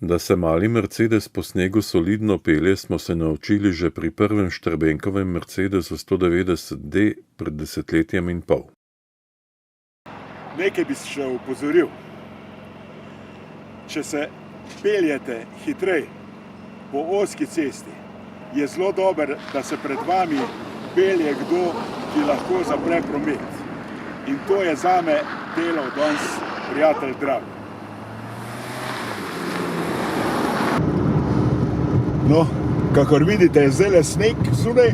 Da se mali Mercedes po snegu solidno pelje, smo se naučili že pri prvem Štrbenkovem Mercedesu 190D pred 10,5 let. Nekaj bi še opozoril. Če se peljete hitrej po ozki cesti, je zelo dobro, da se pred vami pelje kdo, ki lahko zapre promet. In to je zame delal danes prijatelj drag. No, kakor vidite, je zdajle sneg zunaj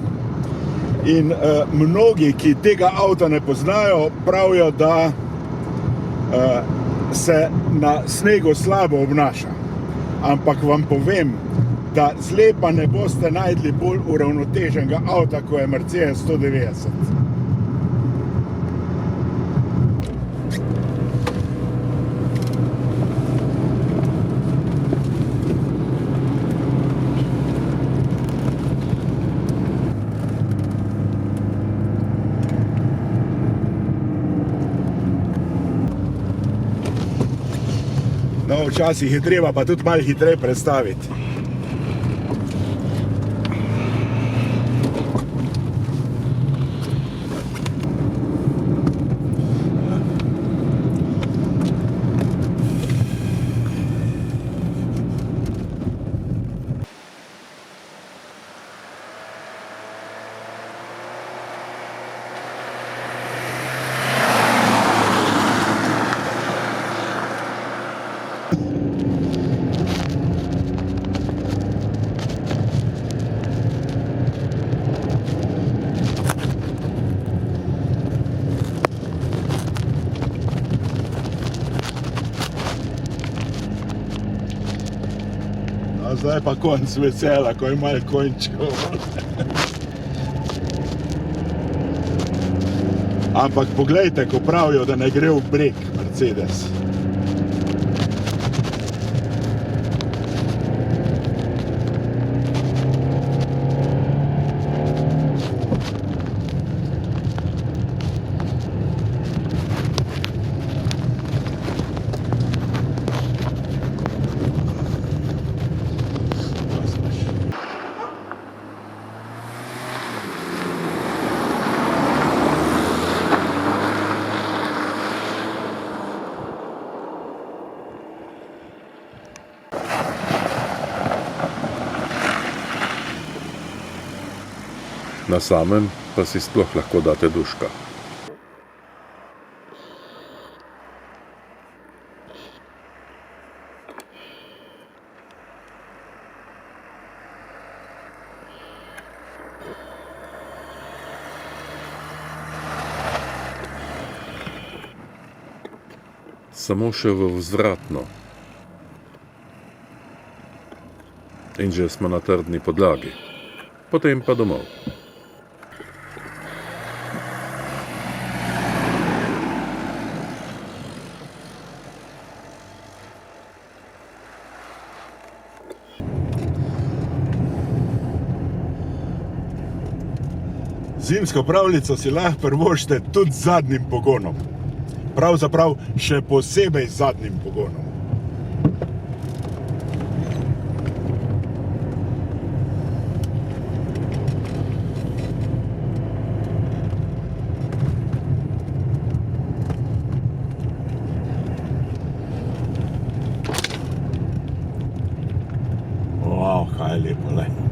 in mnogi, ki tega avta ne poznajo, pravijo, da se na snegu slabo obnaša. Ampak vam povem, da zlepa ne boste najdli bolj uravnoteženega avta, kot je Mercedes 190. No, včasih je treba pa tudi malo hitreje prestaviti. Zdaj pa konc vesela, ko je malo končkov. Ampak poglejte, ko pravijo, da ne gre v breg Mercedes. Na samem pa si sploh lahko date duška. Samo še v vzvratno. In že smo na trdni podlagi. Potem pa domov. Zimsko pravljico si lahko privoščite tudi z zadnjim pogonom. Pravzaprav še posebej z zadnjim pogonom. Wow, kaj je lepo, le.